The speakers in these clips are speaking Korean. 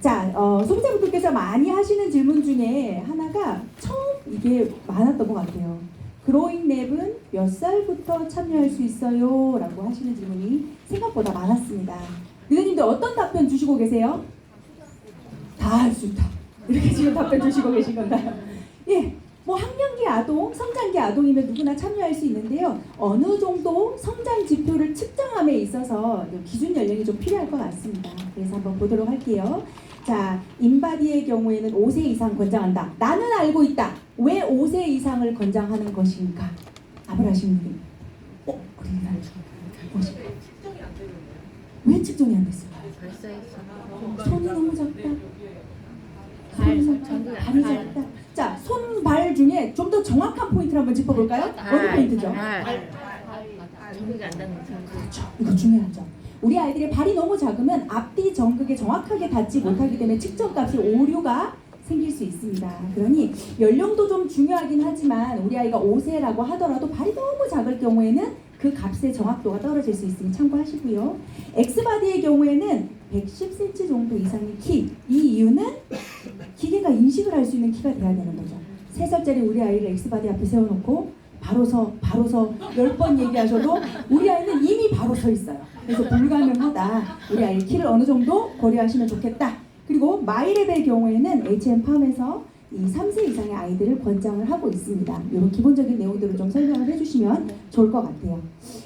자, 소비자분들께서 많이 하시는 질문 중에 하나가 처음 이게 많았던 것 같아요. 그로잉 랩은 몇 살부터 참여할 수 있어요? 라고 하시는 질문이 생각보다 많았습니다. 리더님들 어떤 답변 주시고 계세요? 다 할 수 있다. 이렇게 지금 답변 주시고 계신 건가요? 예. 뭐 학령기 아동, 성장기 아동이면 누구나 참여할 수 있는데요. 어느 정도 성장 지표를 측정함에 있어서 기준 연령이 좀 필요할 것 같습니다. 그래서 한번 보도록 할게요. 자, 인바디의 경우에는 5세 이상 권장한다. 나는 알고 있다. 왜 5세 이상을 권장하는 것인가? 답을 하시는 분이 그런가요? 측정이 안 되는데요. 왜 측정이 안 됐을까요? 발사했어. 손이 너무 작다. 발이 작다. 자, 손, 발 중에 좀 더 정확한 포인트를 한번 짚어볼까요? 어디 포인트죠? 정극이 안 닿는 그렇죠. 이거 중요하죠. 우리 아이들의 발이 너무 작으면 앞뒤 정극에 정확하게 닿지 못하기 때문에 측정값이 오류가 생길 수 있습니다. 그러니 연령도 좀 중요하긴 하지만 우리 아이가 5세라고 하더라도 발이 너무 작을 경우에는 그 값의 정확도가 떨어질 수 있으니 참고하시고요. X바디의 경우에는 110cm 정도 이상의 키. 이 이유는 기계가 인식을 할 수 있는 키가 돼야 되는 거죠. 3살짜리 우리 아이를 X바디 앞에 세워놓고 바로 서 10번 얘기하셔도 우리 아이는 이미 바로 서 있어요. 그래서 불가능하다. 우리 아이 키를 어느 정도 고려하시면 좋겠다. 그리고 마이랩의 경우에는 H&M팜에서 이 3세 이상의 아이들을 권장을 하고 있습니다. 이런 기본적인 내용들을 좀 설명을 해주시면 좋을 것 같아요.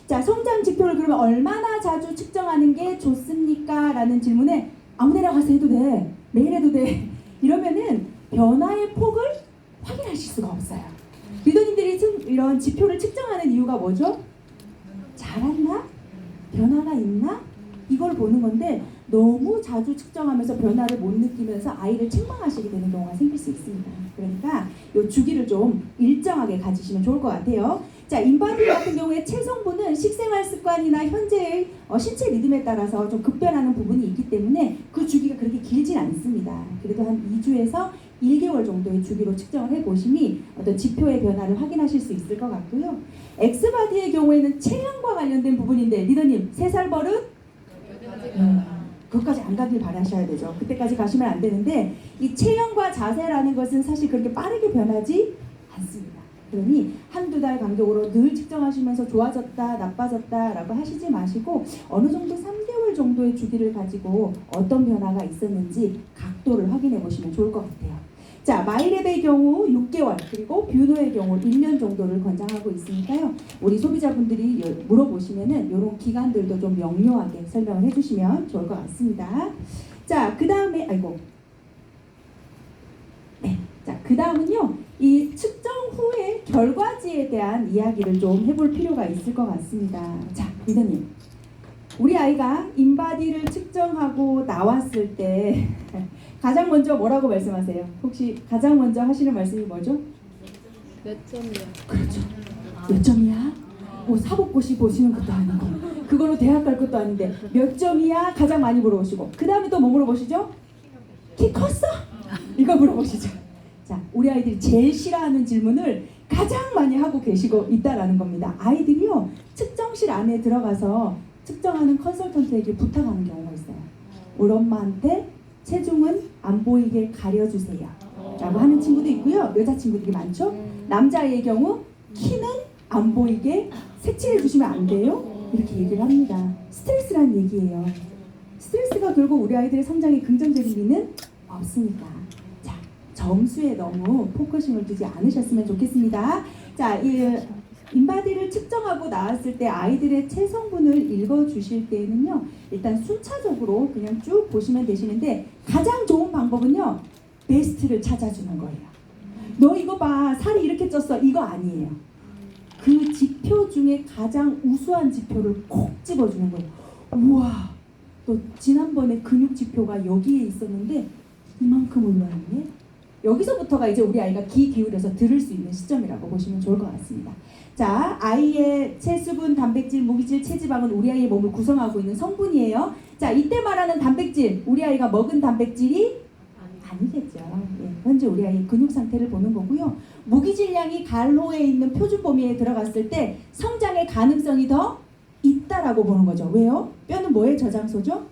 자, 성장 지표를 그러면 얼마나 자주 측정하는 게 좋습니까? 라는 질문에 아무데나 가서 해도 돼. 매일 해도 돼. 이러면은 변화의 폭을 확인하실 수가 없어요. 리더님들이 이런 지표를 측정하는 이유가 뭐죠? 자랐나? 변화가 있나? 이걸 보는 건데 너무 자주 측정하면서 변화를 못 느끼면서 아이를 책망하시게 되는 경우가 생길 수 있습니다. 그러니까 이 주기를 좀 일정하게 가지시면 좋을 것 같아요. 자, 인바디 같은 경우에 체성분은 식생활 습관이나 현재의 신체 리듬에 따라서 좀 급변하는 부분이 있기 때문에 그 주기가 그렇게 길진 않습니다. 그래도 한 2주에서 1개월 정도의 주기로 측정을 해보시니 어떤 지표의 변화를 확인하실 수 있을 것 같고요. X바디의 경우에는 체형과 관련된 부분인데 리더님 3살 버릇? 그것까지 안 가길 바라셔야 되죠. 그때까지 가시면 안 되는데 이 체형과 자세라는 것은 사실 그렇게 빠르게 변하지 않습니다. 그러니 한두 달 간격으로 늘 측정하시면서 좋아졌다, 나빠졌다 라고 하시지 마시고 어느 정도 3개월 정도의 주기를 가지고 어떤 변화가 있었는지 각도를 확인해 보시면 좋을 것 같아요. 자, 마이랩의 경우 6개월 그리고 뷰노의 경우 1년 정도를 권장하고 있으니까요. 우리 소비자분들이 물어보시면은 이런 기간들도 좀 명료하게 설명을 해주시면 좋을 것 같습니다. 자, 그 다음에 자, 그 다음은요. 이 측정 후의 결과지에 대한 이야기를 좀 해볼 필요가 있을 것 같습니다. 자, 리더님. 우리 아이가 인바디를 측정하고 나왔을 때 가장 먼저 뭐라고 말씀하세요? 혹시 가장 먼저 하시는 말씀이 뭐죠? 몇 점이야? 그렇죠. 몇 점이야? 뭐 사법고시 보시는 것도 아니고 그걸로 대학 갈 것도 아닌데 몇 점이야? 가장 많이 물어보시고 그 다음에 또 뭐 물어보시죠? 키 컸어? 이거 물어보시죠. 자, 우리 아이들이 제일 싫어하는 질문을 가장 많이 하고 계시고 있다라는 겁니다. 아이들이요 측정실 안에 들어가서 측정하는 컨설턴트에게 부탁하는 경우가 있어요. 우리 엄마한테 체중은 안 보이게 가려주세요 라고 하는 친구도 있고요. 여자친구들이 많죠. 남자의 경우 키는 안 보이게 색칠해 주시면 안 돼요 이렇게 얘기를 합니다. 스트레스라는 얘기예요. 스트레스가 결국 우리 아이들의 성장에 긍정적인 의미는 없으니까. 자, 점수에 너무 포커싱을 두지 않으셨으면 좋겠습니다. 자, 이 인바디를 측정하고 나왔을 때 아이들의 체성분을 읽어주실 때는요. 일단 순차적으로 그냥 쭉 보시면 되시는데 가장 좋은 방법은요. 베스트를 찾아주는 거예요. 너 이거 봐. 살이 이렇게 쪘어. 이거 아니에요. 그 지표 중에 가장 우수한 지표를 콕 집어주는 거예요. 우와. 너 지난번에 근육 지표가 여기에 있었는데 이만큼 올라왔네. 여기서부터가 이제 우리 아이가 귀 기울여서 들을 수 있는 시점이라고 보시면 좋을 것 같습니다. 자, 아이의 체수분, 단백질, 무기질, 체지방은 우리 아이의 몸을 구성하고 있는 성분이에요. 자, 이때 말하는 단백질, 우리 아이가 먹은 단백질이 아니겠죠. 예, 현재 우리 아이의 근육 상태를 보는 거고요. 무기질량이 간호에 있는 표준 범위에 들어갔을 때 성장의 가능성이 더 있다라고 보는 거죠. 왜요? 뼈는 뭐의 저장소죠?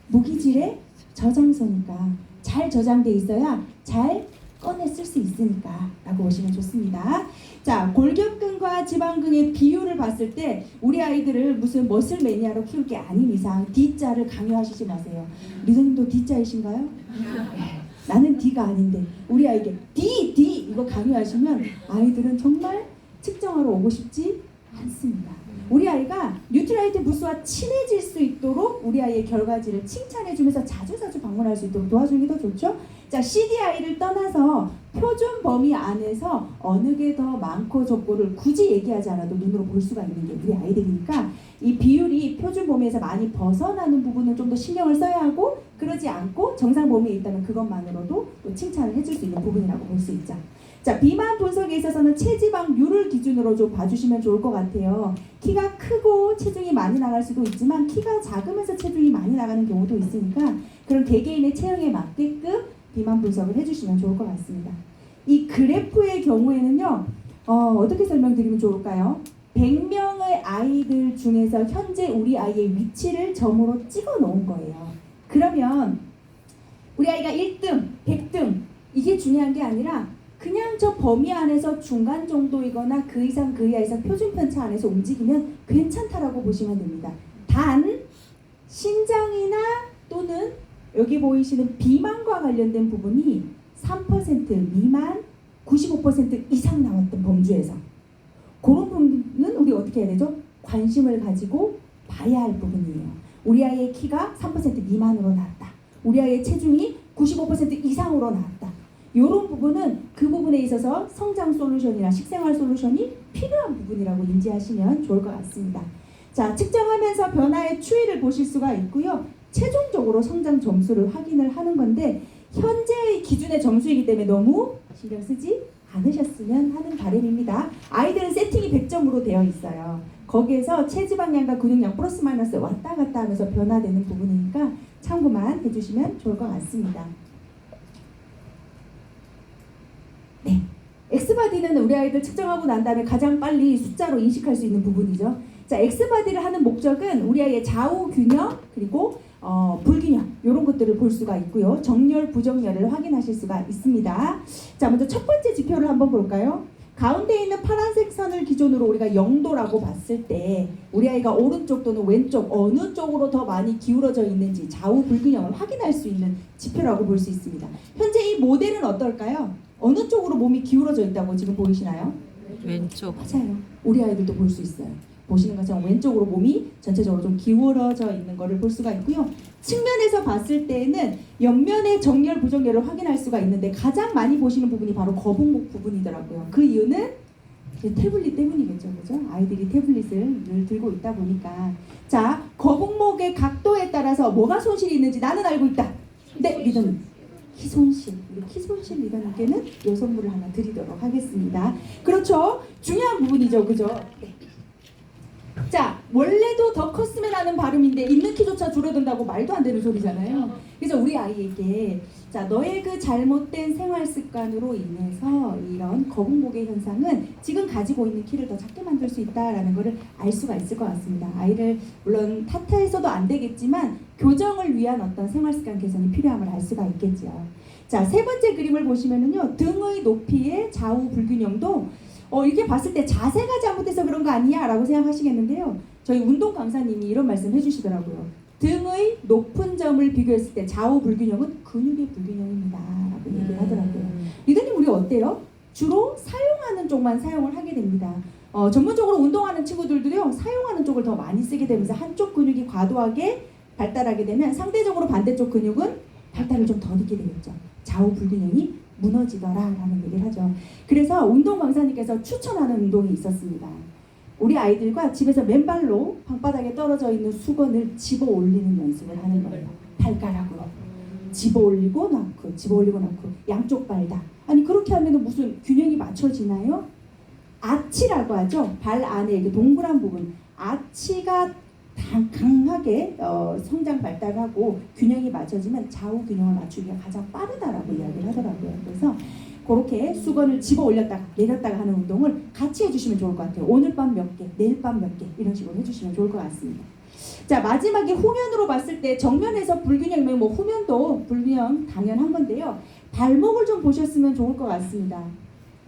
무기질의 저장소니까 잘 저장돼 있어야 잘 꺼내 쓸 수 있으니까 라고 보시면 좋습니다. 자, 골격근과 지방근의 비율을 봤을 때 우리 아이들을 무슨 머슬 매니아로 키울 게 아닌 이상 D자를 강요하시지 마세요. 리더님도 D자이신가요? 네. 나는 D가 아닌데 우리 아이에게 D 이거 강요하시면 아이들은 정말 측정하러 오고 싶지 않습니다. 우리 아이가 뉴트라이트 부스와 친해질 수 있도록 우리 아이의 결과지를 칭찬해주면서 자주자주 방문할 수 있도록 도와주는 게 더 좋죠. 자, CDI를 떠나서 표준 범위 안에서 어느 게 더 많고 적고를 굳이 얘기하지 않아도 눈으로 볼 수가 있는 게 우리 아이들이니까 이 비율이 표준 범위에서 많이 벗어나는 부분은 좀 더 신경을 써야 하고, 그러지 않고 정상 범위에 있다면 그것만으로도 또 칭찬을 해줄 수 있는 부분이라고 볼 수 있죠. 자, 비만 분석에 있어서는 체지방률을 기준으로 좀 봐주시면 좋을 것 같아요. 키가 크고 체중이 많이 나갈 수도 있지만 키가 작으면서 체중이 많이 나가는 경우도 있으니까 그런 개개인의 체형에 맞게끔 비만 분석을 해주시면 좋을 것 같습니다. 이 그래프의 경우에는요, 어떻게 설명드리면 좋을까요? 100명의 아이들 중에서 현재 우리 아이의 위치를 점으로 찍어 놓은 거예요. 그러면 우리 아이가 1등, 100등 이게 중요한 게 아니라 그냥 저 범위 안에서 중간 정도이거나 그 이상 그 이하에서 표준 편차 안에서 움직이면 괜찮다라고 보시면 됩니다. 단 신장이나 또는 여기 보이시는 비만과 관련된 부분이 3% 미만, 95% 이상 나왔던 범주에서 그런 부분은 우리 어떻게 해야 되죠? 관심을 가지고 봐야 할 부분이에요. 우리 아이의 키가 3% 미만으로 나왔다. 우리 아이의 체중이 95% 이상으로 나왔다. 이런 부분은 그 부분에 있어서 성장 솔루션이나 식생활 솔루션이 필요한 부분이라고 인지하시면 좋을 것 같습니다. 자, 측정하면서 변화의 추이를 보실 수가 있고요. 최종적으로 성장 점수를 확인을 하는 건데 현재의 기준의 점수이기 때문에 너무 신경 쓰지 않으셨으면 하는 바람입니다. 아이들은 세팅이 100점으로 되어 있어요. 거기에서 체지방량과 근육량 플러스 마이너스 왔다 갔다 하면서 변화되는 부분이니까 참고만 해주시면 좋을 것 같습니다. 네, X바디는 우리 아이들 측정하고 난 다음에 가장 빨리 숫자로 인식할 수 있는 부분이죠. 자, X바디를 하는 목적은 우리 아이의 좌우 균형 그리고 불균형 이런 것들을 볼 수가 있고요. 정렬, 부정렬을 확인하실 수가 있습니다. 자, 먼저 첫 번째 지표를 한번 볼까요? 가운데 있는 파란색 선을 기준으로 우리가 0도라고 봤을 때 우리 아이가 오른쪽 또는 왼쪽 어느 쪽으로 더 많이 기울어져 있는지 좌우 불균형을 확인할 수 있는 지표라고 볼 수 있습니다. 현재 이 모델은 어떨까요? 어느 쪽으로 몸이 기울어져 있다고 지금 보이시나요? 왼쪽. 맞아요. 우리 아이들도 볼 수 있어요. 보시는 것처럼 왼쪽으로 몸이 전체적으로 좀 기울어져 있는 것을 볼 수가 있고요. 측면에서 봤을 때에는 옆면의 정렬, 부정렬을 확인할 수가 있는데 가장 많이 보시는 부분이 바로 거북목 부분이더라고요. 그 이유는 태블릿 때문이겠죠. 그죠? 아이들이 태블릿을 늘 들고 있다 보니까. 자, 거북목의 각도에 따라서 뭐가 손실이 있는지 나는 알고 있다. 네, 리더님. 키손실. 우리 키손실 리더님께는 이 선물을 하나 드리도록 하겠습니다. 그렇죠. 중요한 부분이죠. 그죠? 네. 자, 원래도 더 컸으면 하는 발음인데 있는 키조차 줄어든다고 말도 안 되는 소리잖아요. 그래서 우리 아이에게 자, 너의 그 잘못된 생활 습관으로 인해서 이런 거북목의 현상은 지금 가지고 있는 키를 더 작게 만들 수 있다라는 것을 알 수가 있을 것 같습니다. 아이를 물론 탓해서도 안 되겠지만 교정을 위한 어떤 생활 습관 개선이 필요함을 알 수가 있겠죠. 자, 세 번째 그림을 보시면은요, 등의 높이의 좌우 불균형도 이렇게 봤을 때 자세가 잘못돼서 그런 거 아니야? 라고 생각하시겠는데요. 저희 운동 강사님이 이런 말씀 해주시더라고요. 등의 높은 점을 비교했을 때 좌우 불균형은 근육의 불균형입니다. 라고 얘기를 하더라고요. 리더님 우리 어때요? 주로 사용하는 쪽만 사용을 하게 됩니다. 전문적으로 운동하는 친구들도요. 사용하는 쪽을 더 많이 쓰게 되면서 한쪽 근육이 과도하게 발달하게 되면 상대적으로 반대쪽 근육은 발달을 좀 더 늦게 되겠죠. 좌우 불균형이 무너지더라라는 얘기를 하죠. 그래서 운동 강사님께서 추천하는 운동이 있었습니다. 우리 아이들과 집에서 맨발로 방바닥에 떨어져 있는 수건을 집어 올리는 연습을 하는 거예요. 발가락으로 집어 올리고 놓고 집어 올리고 놓고 양쪽 발 다. 아니 그렇게 하면 무슨 균형이 맞춰지나요? 아치라고 하죠. 발 안에 이렇게 동그란 부분 아치가 강하게 성장 발달하고 균형이 맞춰지면 좌우 균형을 맞추기가 가장 빠르다라고 이야기를 하더라고요. 그래서 그렇게 수건을 집어 올렸다가 내렸다가 하는 운동을 같이 해주시면 좋을 것 같아요. 오늘 밤 몇 개, 내일 밤 몇 개 이런 식으로 해주시면 좋을 것 같습니다. 자, 마지막에 후면으로 봤을 때 정면에서 불균형이면 뭐 후면도 불균형 당연한 건데요. 발목을 좀 보셨으면 좋을 것 같습니다.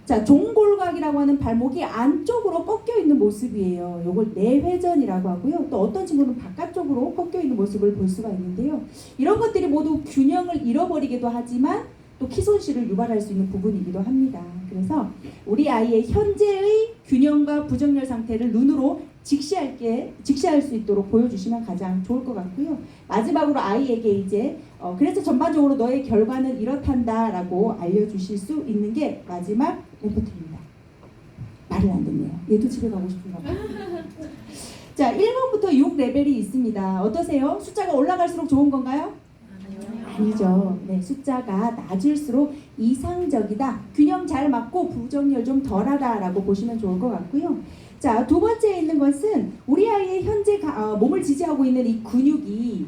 자, 종골각이라고 하는 발목이 안쪽으로 꺾여 있는 모습이에요. 이걸 내회전이라고 하고요. 또 어떤 친구는 바깥쪽으로 꺾여 있는 모습을 볼 수가 있는데요. 이런 것들이 모두 균형을 잃어버리기도 하지만 또 키 손실을 유발할 수 있는 부분이기도 합니다. 그래서 우리 아이의 현재의 균형과 부정렬 상태를 눈으로 직시할 수 있도록 보여주시면 가장 좋을 것 같고요. 마지막으로 아이에게 이제 그래서 전반적으로 너의 결과는 이렇단다라고 알려주실 수 있는 게 마지막 레포트입니다. 말을 안 듣네요. 얘도 집에 가고 싶은가 봐요. 자, 1번부터 6레벨이 있습니다. 어떠세요? 숫자가 올라갈수록 좋은 건가요? 아니죠. 네, 숫자가 낮을수록 이상적이다. 균형 잘 맞고 부정렬 좀 덜하다라고 보시면 좋을 것 같고요. 자, 두 번째에 있는 것은 우리 아이의 현재 몸을 지지하고 있는 이 근육이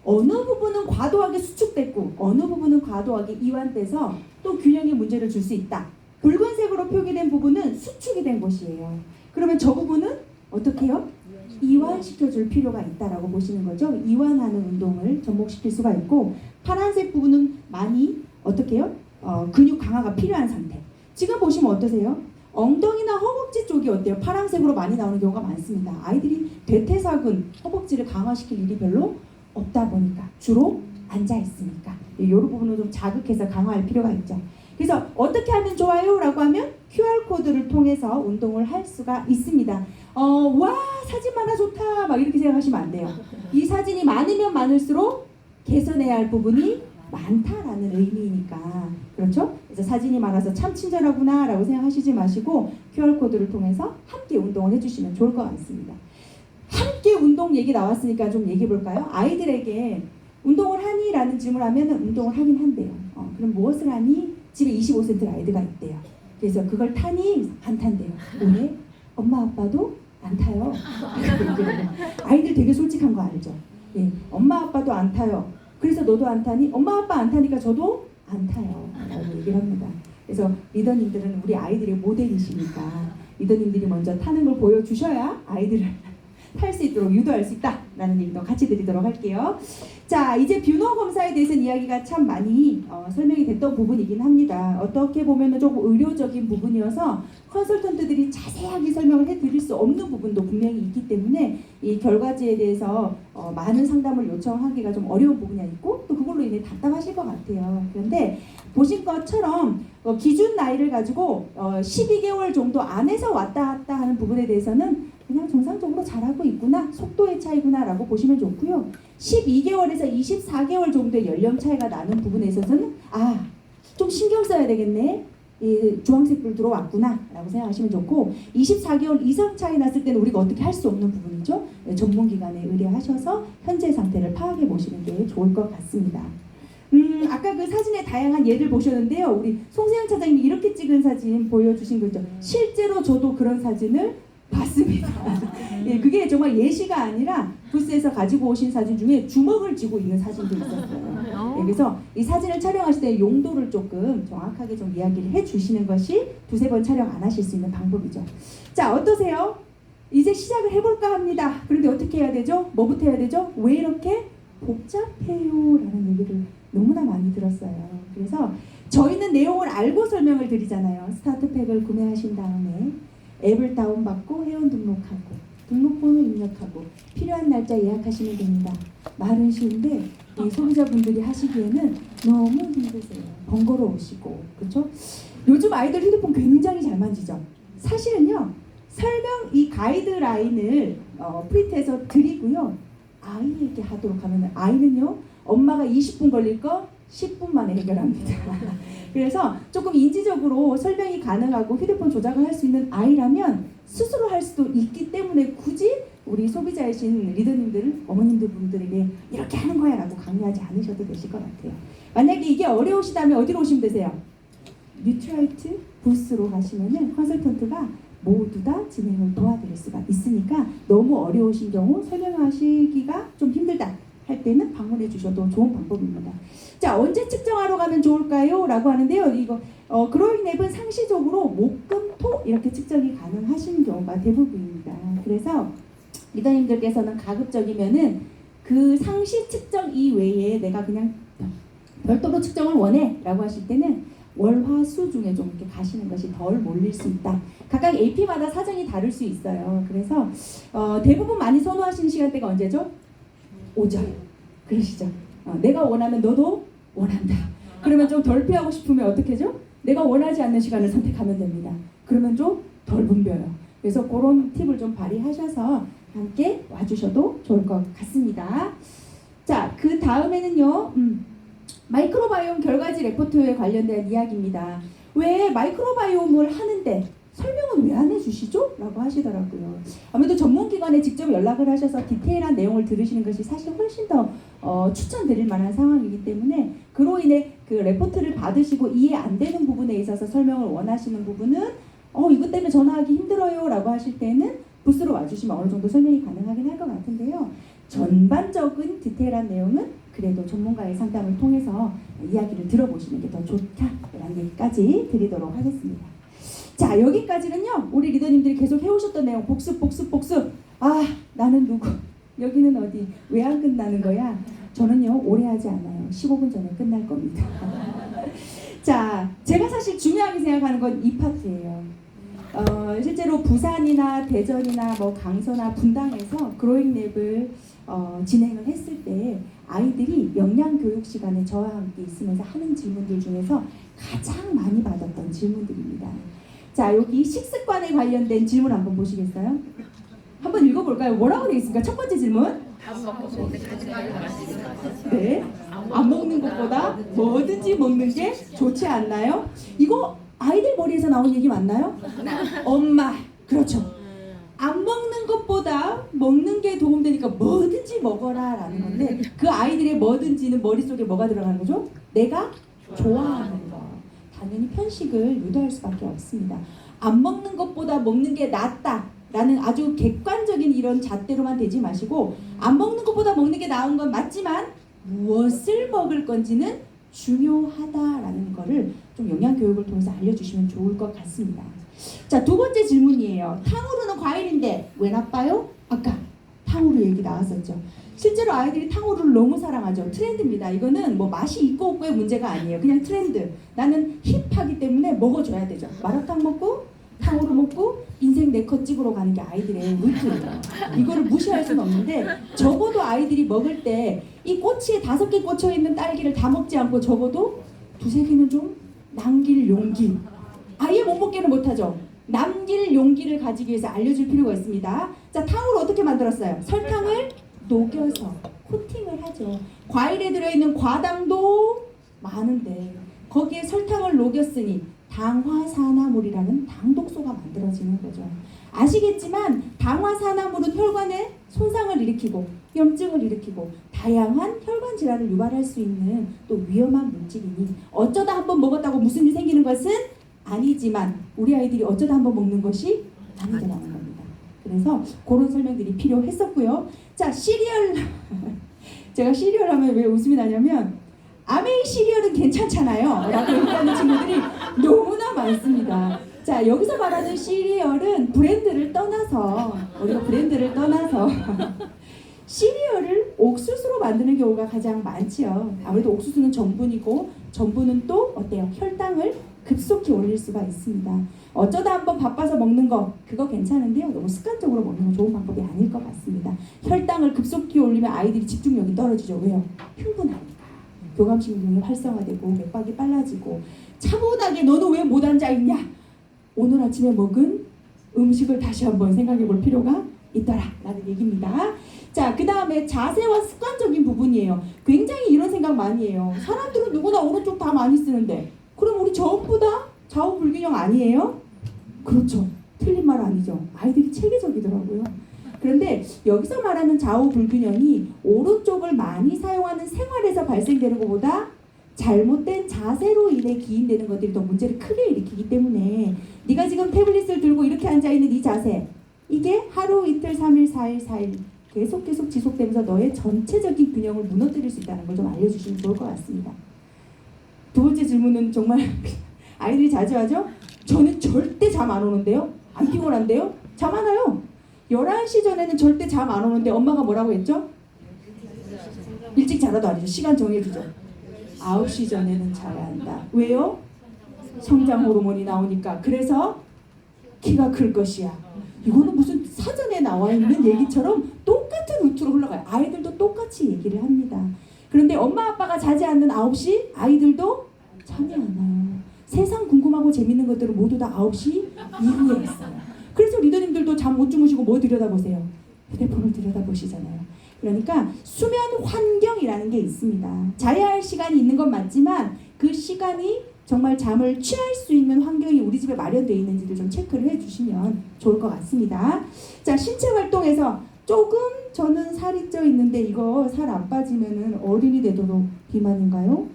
어느 부분은 과도하게 수축됐고 어느 부분은 과도하게 이완돼서 또 균형에 문제를 줄 수 있다. 붉은색으로 표기된 부분은 수축이 된 곳이에요. 그러면 저 부분은 어떻게 해요? 이완시켜줄 필요가 있다라고 보시는 거죠. 이완하는 운동을 접목시킬 수가 있고 파란색 부분은 많이 어떻게 해요? 근육 강화가 필요한 상태. 지금 보시면 어떠세요? 엉덩이나 허벅지 쪽이 어때요? 파란색으로 많이 나오는 경우가 많습니다. 아이들이 대퇴사근, 허벅지를 강화시킬 일이 별로 없다 보니까 주로 앉아 있으니까 이런 부분을 좀 자극해서 강화할 필요가 있죠. 그래서 어떻게 하면 좋아요? 라고 하면 QR코드를 통해서 운동을 할 수가 있습니다. 와, 사진 많아 좋다 막 이렇게 생각하시면 안 돼요. 이 사진이 많으면 많을수록 개선해야 할 부분이 많다라는 의미니까. 그렇죠? 그래서 사진이 많아서 참 친절하구나 라고 생각하시지 마시고 QR코드를 통해서 함께 운동을 해주시면 좋을 것 같습니다. 함께 운동 얘기 나왔으니까 좀 얘기해 볼까요? 아이들에게 운동을 하니? 라는 질문을 하면 운동을 하긴 한대요. 그럼 무엇을 하니? 집에 25cm 아이들가 있대요. 그래서 그걸 타니? 안 탄대요. 왜? 엄마 아빠도 안 타요. 아이들 되게 솔직한 거 알죠? 예, 엄마 아빠도 안 타요. 그래서 너도 안 타니? 엄마 아빠 안 타니까 저도 안 타요. 라고 얘기를 합니다. 그래서 리더님들은 우리 아이들의 모델이시니까 리더님들이 먼저 타는 걸 보여주셔야 아이들을 탈 수 있도록 유도할 수 있다라는 얘기도 같이 드리도록 할게요. 자, 이제 뷰너 검사에 대해서는 이야기가 참 많이 설명이 됐던 부분이긴 합니다. 어떻게 보면 조금 의료적인 부분이어서 컨설턴트들이 자세하게 설명을 해드릴 수 없는 부분도 분명히 있기 때문에 이 결과지에 대해서 많은 상담을 요청하기가 좀 어려운 부분이 있고 또 그걸로 인해 답답하실 것 같아요. 그런데 보신 것처럼 기준 나이를 가지고 12개월 정도 안에서 왔다 갔다 하는 부분에 대해서는 그냥 정상적으로 잘하고 있구나, 속도의 차이구나 라고 보시면 좋고요. 12개월에서 24개월 정도의 연령 차이가 나는 부분에 있어서는 좀 신경 써야 되겠네, 주황색 불 들어왔구나 라고 생각하시면 좋고 24개월 이상 차이 났을 때는 우리가 어떻게 할 수 없는 부분이죠. 전문기관에 의뢰하셔서 현재 상태를 파악해 보시는 게 좋을 것 같습니다. 아까 그 사진의 다양한 예를 보셨는데요. 우리 송세영 차장님이 이렇게 찍은 사진 보여주신 거죠. 실제로 저도 그런 사진을 봤습니다. 예, 그게 정말 예시가 아니라 부스에서 가지고 오신 사진 중에 주먹을 쥐고 있는 사진도 있었어요. 예, 그래서 이 사진을 촬영하실 때 용도를 조금 정확하게 좀 이야기를 해주시는 것이 두세 번 촬영 안 하실 수 있는 방법이죠. 자, 어떠세요? 이제 시작을 해볼까 합니다. 그런데 어떻게 해야 되죠? 뭐부터 해야 되죠? 왜 이렇게 복잡해요? 라는 얘기를 너무나 많이 들었어요. 그래서 저희는 내용을 알고 설명을 드리잖아요. 스타트팩을 구매하신 다음에 앱을 다운받고 회원 등록하고 등록번호 입력하고 필요한 날짜 예약하시면 됩니다. 말은 쉬운데 이 소비자분들이 하시기에는 너무 힘드세요. 번거로우시고, 그렇죠? 요즘 아이들 휴대폰 굉장히 잘 만지죠. 사실은요, 설명 이 가이드라인을 프린트해서 드리고요, 아이에게 하도록 하면 아이는요, 엄마가 20분 걸릴 거 10분 만에 해결합니다. 그래서 조금 인지적으로 설명이 가능하고 휴대폰 조작을 할 수 있는 아이라면 스스로 할 수도 있기 때문에 굳이 우리 소비자이신 리더님들, 어머님들 분들에게 이렇게 하는 거야 라고 강요하지 않으셔도 되실 것 같아요. 만약에 이게 어려우시다면 어디로 오시면 되세요? 뉴트라이트 부스로 가시면은 컨설턴트가 모두 다 진행을 도와드릴 수가 있으니까 너무 어려우신 경우 설명하시기가 좀 힘들다 할 때는 방문해 주셔도 좋은 방법입니다. 자, 언제 측정하러 가면 좋을까요? 라고 하는데요. 이거 그로잉 앱은 상시적으로 목, 금, 토 이렇게 측정이 가능하신 경우가 대부분입니다. 그래서 리더님들께서는 가급적이면은 그 상시 측정 이외에 내가 그냥 별도로 측정을 원해 라고 하실 때는 월화수 중에 좀 이렇게 가시는 것이 덜 몰릴 수 있다. 각각 AP마다 사정이 다를 수 있어요. 그래서 대부분 많이 선호하시는 시간대가 언제죠? 오전. 그러시죠? 내가 원하면 너도 원한다. 그러면 좀 덜 피하고 싶으면 어떻게 하죠? 내가 원하지 않는 시간을 선택하면 됩니다. 그러면 좀 덜 붐벼요. 그래서 그런 팁을 좀 발휘하셔서 함께 와주셔도 좋을 것 같습니다. 자, 그 다음에는요. 마이크로바이옴 결과지 레포트에 관련된 이야기입니다. 왜 마이크로바이옴을 하는데 설명은 왜 안 해주시죠? 라고 하시더라고요. 아무래도 전문기관에 직접 연락을 하셔서 디테일한 내용을 들으시는 것이 사실 훨씬 더 추천드릴 만한 상황이기 때문에 그로 인해 그 레포트를 받으시고 이해 안 되는 부분에 있어서 설명을 원하시는 부분은 이것 때문에 전화하기 힘들어요 라고 하실 때는 부스로 와주시면 어느 정도 설명이 가능하긴 할 것 같은데요. 전반적인 디테일한 내용은 그래도 전문가의 상담을 통해서 이야기를 들어보시는 게 더 좋다라는 얘기까지 드리도록 하겠습니다. 자, 여기까지는요. 우리 리더님들이 계속 해오셨던 내용 복습. 아, 나는 누구? 여기는 어디? 왜 안 끝나는 거야? 저는요. 오래 하지 않아요. 15분 전에 끝날 겁니다. 자, 제가 사실 중요하게 생각하는 건 이 파트예요. 실제로 부산이나 대전이나 뭐 강서나 분당에서 그로잉랩을 진행을 했을 때 아이들이 영양교육 시간에 저와 함께 있으면서 하는 질문들 중에서 가장 많이 받았던 질문들입니다. 자, 여기 식습관에 관련된 질문 한번 보시겠어요? 한번 읽어볼까요? 뭐라고 되어 있습니까? 첫 번째 질문. 밥 먹고 싶을 때 같이 먹는 거 맛있을까? 네. 안 먹는 것보다 뭐든지 먹는 게 좋지 않나요? 이거 아이들 머리에서 나온 얘기 맞나요? 엄마. 그렇죠. 안 먹는 것보다 먹는 게 도움되니까 뭐든지 먹어라 라는 건데 그 아이들의 뭐든지는 머릿속에 뭐가 들어가는 거죠? 내가 좋아하는 거. 당연히 편식을 유도할 수밖에 없습니다. 안 먹는 것보다 먹는 게 낫다 라는 아주 객관적인 이런 잣대로만 되지 마시고 안 먹는 것보다 먹는 게 나은 건 맞지만 무엇을 먹을 건지는 중요하다라는 거를 좀 영양교육을 통해서 알려주시면 좋을 것 같습니다. 자, 두 번째 질문이에요. 탕후루는 과일인데 왜 나빠요? 아까 탕후루 얘기 나왔었죠. 실제로 아이들이 탕후루를 너무 사랑하죠. 트렌드입니다. 이거는 뭐 맛이 있고 없고의 문제가 아니에요. 그냥 트렌드. 나는 힙하기 때문에 먹어줘야 되죠. 마라탕 먹고 탕후루 먹고 인생 4컷 찍으러 가는 게 아이들의 루트예요. 이거를 무시할 수는 없는데 적어도 아이들이 먹을 때 이 꼬치에 5개 꽂혀있는 딸기를 다 먹지 않고 적어도 2-3개는 좀 남길 용기. 아예 못 먹게는 못하죠. 남길 용기를 가지기 위해서 알려줄 필요가 있습니다. 자, 탕후루 어떻게 만들었어요? 설탕을 녹여서 코팅을 하죠. 과일에 들어있는 과당도 많은데 거기에 설탕을 녹였으니 당화산화물이라는 당독소가 만들어지는 거죠. 아시겠지만 당화산화물은 혈관에 손상을 일으키고 염증을 일으키고 다양한 혈관 질환을 유발할 수 있는 또 위험한 물질이니 어쩌다 한번 먹었다고 무슨 일이 생기는 것은 아니지만 우리 아이들이 어쩌다 한번 먹는 것이 아니더라는 겁니다. 그래서 그런 설명들이 필요했었고요. 자, 시리얼. 제가 시리얼 하면 왜 웃음이 나냐면 아메이 시리얼은 괜찮잖아요 라고 얘기하는 친구들이 너무나 많습니다. 자, 여기서 말하는 시리얼은 브랜드를 떠나서 우리가 브랜드를 떠나서 시리얼을 옥수수로 만드는 경우가 가장 많지요. 아무래도 옥수수는 전분이고 전분은 또 어때요? 혈당을 급속히 올릴 수가 있습니다. 어쩌다 한번 바빠서 먹는 거 그거 괜찮은데요. 너무 습관적으로 먹는 건 좋은 방법이 아닐 것 같습니다. 혈당을 급속히 올리면 아이들이 집중력이 떨어지죠. 왜요? 흥분하니까. 교감신경이 활성화되고 맥박이 빨라지고 차분하게 너는 왜 못 앉아있냐? 오늘 아침에 먹은 음식을 다시 한번 생각해 볼 필요가 있더라 라는 얘기입니다. 자, 그 다음에 자세와 습관적인 부분이에요. 굉장히 이런 생각 많이 해요. 사람들은 누구나 오른쪽 다 많이 쓰는데 그럼 우리 전부 다 좌우 불균형 아니에요? 그렇죠. 틀린 말 아니죠. 아이들이 체계적이더라고요. 그런데 여기서 말하는 좌우 불균형이 오른쪽을 많이 사용하는 생활에서 발생되는 것보다 잘못된 자세로 인해 기인되는 것들이 더 문제를 크게 일으키기 때문에 네가 지금 태블릿을 들고 이렇게 앉아있는 이 자세 이게 하루 이틀 3일 4일 4일 계속 지속되면서 너의 전체적인 균형을 무너뜨릴 수 있다는 걸 좀 알려주시면 좋을 것 같습니다. 두 번째 질문은 정말 아이들이 자주 하죠? 저는 절대 잠 안 오는데요? 안 피곤한데요? 잠 안 와요. 11시 전에는 절대 잠 안 오는데 엄마가 뭐라고 했죠? 일찍 자라도 아니죠. 시간 정해주죠. 9시 전에는 자야 한다. 왜요? 성장 호르몬이 나오니까. 그래서 키가 클 것이야. 이거는 무슨 사전에 나와 있는 얘기처럼 똑같은 루트로 흘러가요. 아이들도 똑같이 얘기를 합니다. 그런데 엄마 아빠가 자지 않는 9시 아이들도 잠이 안 와요. 세상 궁금하고 재밌는 것들은 모두 다 9시 이후에 있어요. 그래서 리더님들도 잠 못 주무시고 뭐 들여다보세요? 휴대폰을 들여다보시잖아요. 그러니까 수면 환경이라는 게 있습니다. 자야 할 시간이 있는 건 맞지만 그 시간이 정말 잠을 취할 수 있는 환경이 우리 집에 마련되어 있는지를 좀 체크를 해주시면 좋을 것 같습니다. 자, 신체 활동에서 조금 저는 살이 쪄 있는데 이거 살 안 빠지면은 어른이 되도록 비만인가요?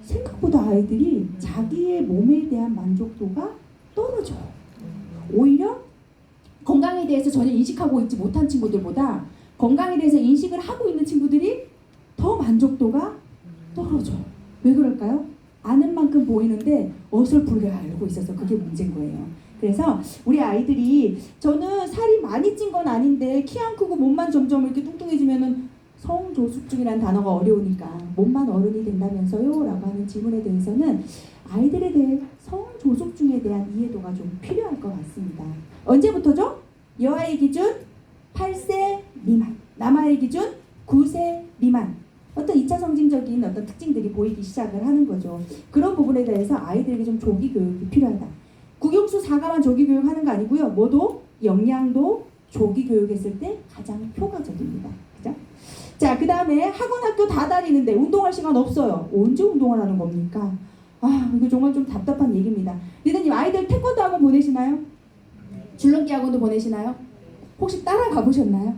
생각보다 아이들이 자기의 몸에 대한 만족도가 떨어져요. 오히려 건강에 대해서 전혀 인식하고 있지 못한 친구들보다 건강에 대해서 인식을 하고 있는 친구들이 더 만족도가 떨어져요. 왜 그럴까요? 아는 만큼 보이는데 어설프게 알고 있어서 그게 문제인 거예요. 그래서 우리 아이들이 저는 살이 많이 찐 건 아닌데 키 안 크고 몸만 점점 이렇게 뚱뚱해지면은 성조숙증이라는 단어가 어려우니까 몸만 어른이 된다면서요? 라고 하는 질문에 대해서는 아이들에 대해 성조숙증에 대한 이해도가 좀 필요할 것 같습니다. 언제부터죠? 여아의 기준 8세 미만, 남아의 기준 9세 미만. 어떤 2차 성징적인 어떤 특징들이 보이기 시작을 하는 거죠. 그런 부분에 대해서 아이들에게 좀 조기 교육이 필요하다. 국영수 4가만 조기 교육하는 거 아니고요. 뭐도 영양도 조기 교육했을 때 가장 효과적입니다. 그죠? 자, 그 다음에 학원 학교 다 다니는데 운동할 시간 없어요. 언제 운동을 하는 겁니까? 아, 이거 정말 좀 답답한 얘기입니다. 리더님, 아이들 태권도 학원 보내시나요? 줄넘기 학원도 보내시나요? 혹시 따라가 보셨나요?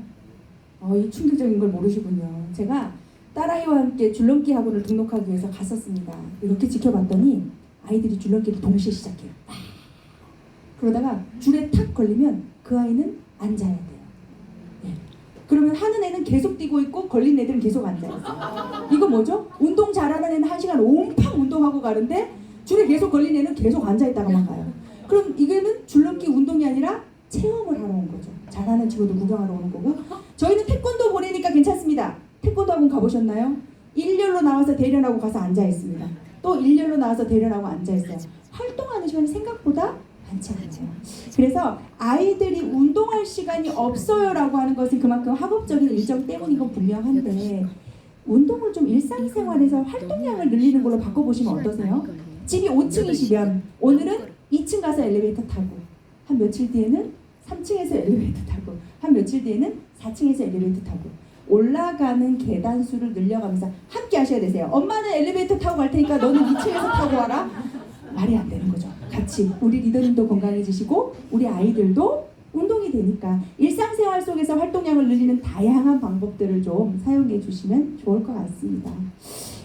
이 충격적인 걸 모르시군요. 제가 딸아이와 함께 줄넘기 학원을 등록하기 위해서 갔었습니다. 이렇게 지켜봤더니 아이들이 줄넘기를 동시에 시작해요. 그러다가 줄에 탁 걸리면 그 아이는 앉아야 돼요. 네. 그러면 하는 애는 계속 뛰고 있고 걸린 애들은 계속 앉아있어요. 이거 뭐죠? 운동 잘하는 애는 1시간 온팡 운동하고 가는데 줄에 계속 걸린 애는 계속 앉아있다가만 가요. 그럼 이거는 줄넘기 운동이 아니라 체험을 하러 온 거죠. 잘하는 친구들 구경하러 오는 거고. 저희는 태권도 보내니까 괜찮습니다. 태권도 학원 가보셨나요? 일렬로 나와서 대련하고 가서 앉아있습니다. 또 일렬로 나와서 대련하고 앉아있어요. 활동하는 시간이 생각보다 많지 않아요. 그래서 아이들이 운동할 시간이 없어요 라고 하는 것은 그만큼 학업적인 일정 때문인 건 분명한데 운동을 좀 일상생활에서 활동량을 늘리는 걸로 바꿔보시면 어떠세요? 집이 5층이시면 오늘은 2층 가서 엘리베이터 타고 한 며칠 뒤에는 3층에서 엘리베이터 타고 한 며칠 뒤에는 4층에서 엘리베이터 타고 올라가는 계단 수를 늘려가면서 함께 하셔야 되세요. 엄마는 엘리베이터 타고 갈 테니까 너는 2층에서 타고 와라. 말이 안 되는 거죠. 같이 우리 리더님도 건강해지시고 우리 아이들도 운동이 되니까 일상생활 속에서 활동량을 늘리는 다양한 방법들을 좀 사용해 주시면 좋을 것 같습니다.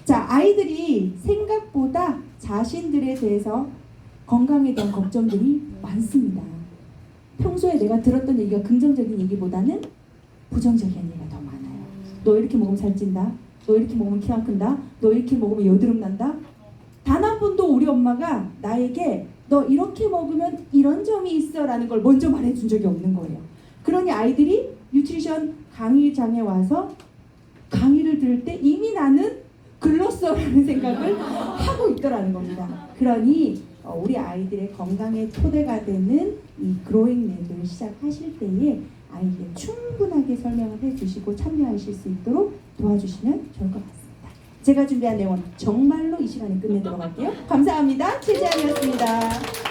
자, 아이들이 생각보다 자신들에 대해서 건강에 대한 걱정들이 많습니다. 평소에 내가 들었던 얘기가 긍정적인 얘기보다는 부정적인 얘기가 더 많아요. 너 이렇게 먹으면 살찐다. 너 이렇게 먹으면 키 안 큰다. 너 이렇게 먹으면 여드름 난다. 단 한 번도 우리 엄마가 나에게 너 이렇게 먹으면 이런 점이 있어 라는 걸 먼저 말해준 적이 없는 거예요. 그러니 아이들이 뉴트리션 강의장에 와서 강의를 들을 때 이미 나는 글렀어라는 생각을 하고 있더라는 겁니다. 그러니 우리 아이들의 건강의 토대가 되는 이 그로잉 랩을 시작하실 때에 아이에게 충분하게 설명을 해주시고 참여하실 수 있도록 도와주시면 좋을 것 같습니다. 제가 준비한 내용은 정말로 이 시간에 끝내도록 할게요. 감사합니다. 최재한